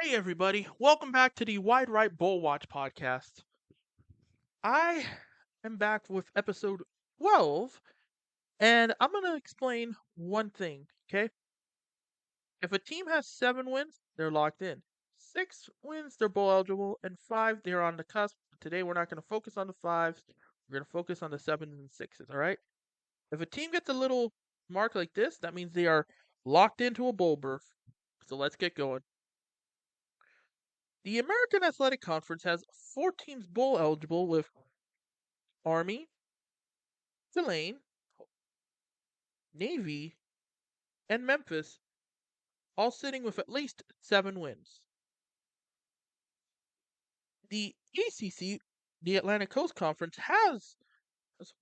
Hey everybody, welcome back to the Wide Right Bowl Watch podcast. I am back with episode 12, and I'm going to explain one thing, okay? If a team has 7 wins, they're locked in. 6 wins, they're bowl eligible, and 5, they're on the cusp. Today we're not going to focus on the 5s, we're going to focus on the 7s and 6s, alright? If a team gets a little mark like this, that means they are locked into a bowl berth. So let's get going. The American Athletic Conference has 4 teams bowl eligible with Army, Tulane, Navy, and Memphis, all sitting with at least 7 wins. The ACC, the Atlantic Coast Conference, has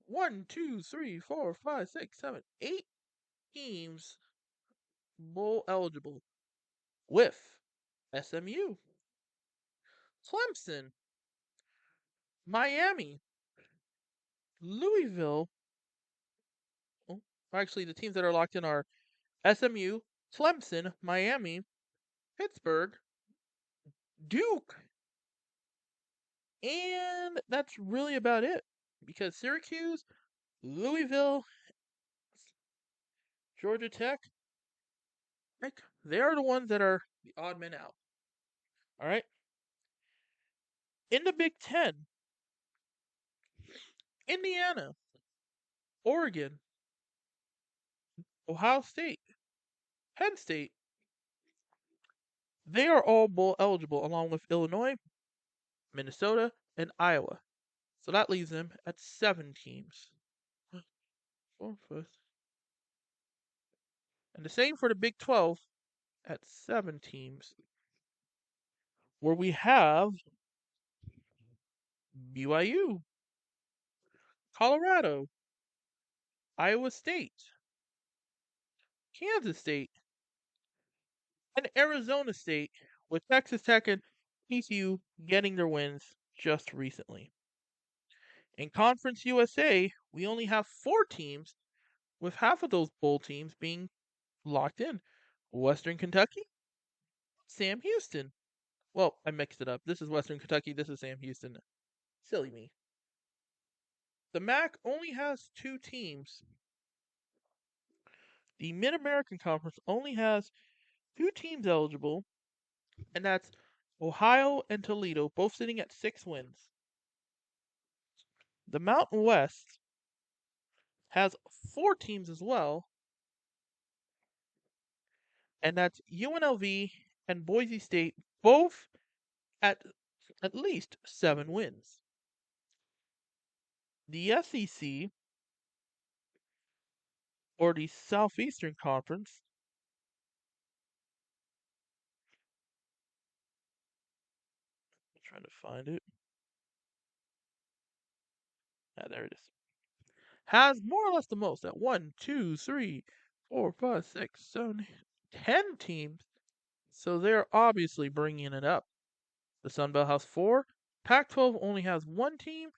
1, 2, 3, 4, 5, 6, 7, 8 teams bowl eligible with SMU, Clemson, Miami, Louisville. Oh, actually, the teams that are locked in are SMU, Clemson, Miami, Pittsburgh, Duke, and that's really about it. Because Syracuse, Louisville, Georgia Tech, they are the ones that are the odd men out. All right. In the Big Ten, Indiana, Oregon, Ohio State, Penn State, they are all bowl eligible along with Illinois, Minnesota, and Iowa. So that leaves them at 7 teams. Four, five. And the same for the Big 12 at 7 teams, where we have BYU, Colorado, Iowa State, Kansas State, and Arizona State, with Texas Tech and TCU getting their wins just recently. In Conference USA, we only have 4 teams, with half of those bowl teams being locked in. Western Kentucky, Sam Houston. Well, I mixed it up. This is Western Kentucky, this is Sam Houston. Silly me. The MAC only has 2 teams. The Mid American Conference only has 2 teams eligible, and that's Ohio and Toledo, both sitting at 6 wins. The Mountain West has 4 teams as well, and that's UNLV and Boise State, both at least 7 wins. The SEC, or the Southeastern Conference, I'm trying to find it. Ah, there it is. Has more or less the most at 1, 2, 3, 4, 5, 6, 7, 10 teams. So they're obviously bringing it up. The Sun Belt has 4. Pac-12 only has 1 team,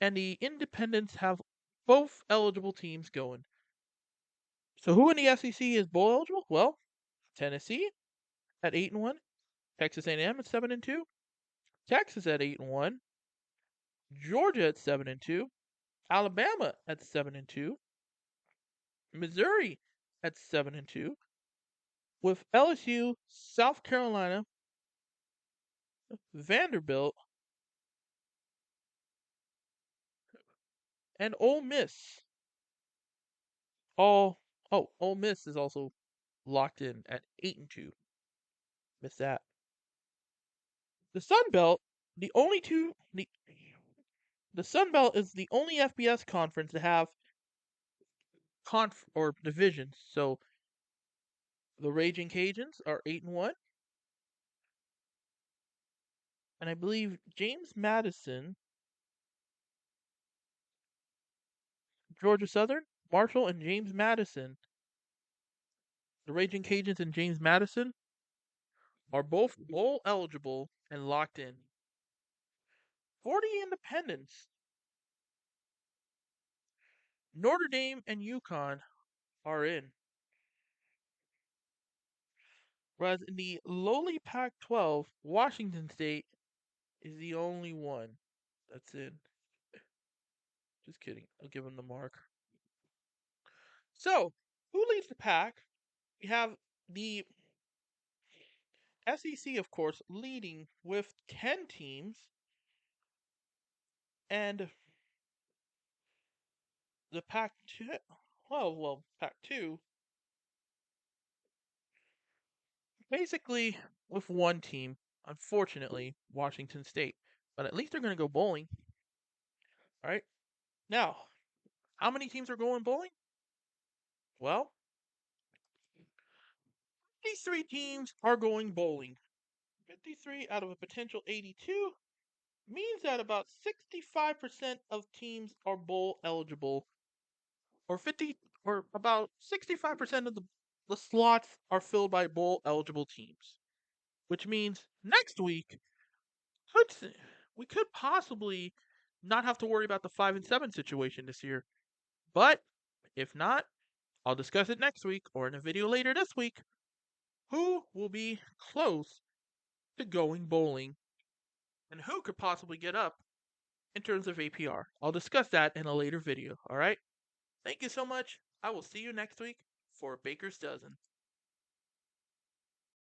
and the Independents have both eligible teams going. So who in the SEC is bowl eligible? Well, Tennessee at 8-1, Texas A&M at 7-2, Texas at 8-1, Georgia at 7-2, Alabama at 7-2, Missouri at 7-2, with LSU, South Carolina, Vanderbilt, and Ole Miss. Ole Miss is also locked in at 8-2. Miss that. The Sun Belt, the Sun Belt is the only FBS conference to have divisions. So the Raging Cajuns are 8-1, and I believe James Madison, Georgia Southern, Marshall, and James Madison, the Raging Cajuns and James Madison, are both bowl eligible and locked in. 40 Independents, Notre Dame and UConn are in. Whereas in the lowly Pac-12, Washington State is the only one that's in. Just kidding. I'll give them the mark. So, who leads the pack? We have the SEC, of course, leading with 10 teams, and the Pac-2, Pac-2, basically with one team, unfortunately, Washington State. But at least they're going to go bowling. All right. Now, how many teams are going bowling? Well, these three teams are going bowling. 53 out of a potential 82 means that about 65% of teams are bowl eligible, or 50 or about 65% of the slots are filled by bowl eligible teams, which means next week could we could possibly not have to worry about the 5 and 7 situation this year. But if not, I'll discuss it next week or in a video later this week. Who will be close to going bowling and who could possibly get up in terms of APR. I'll discuss that in a later video, alright? Thank you so much. I will see you next week for Baker's Dozen.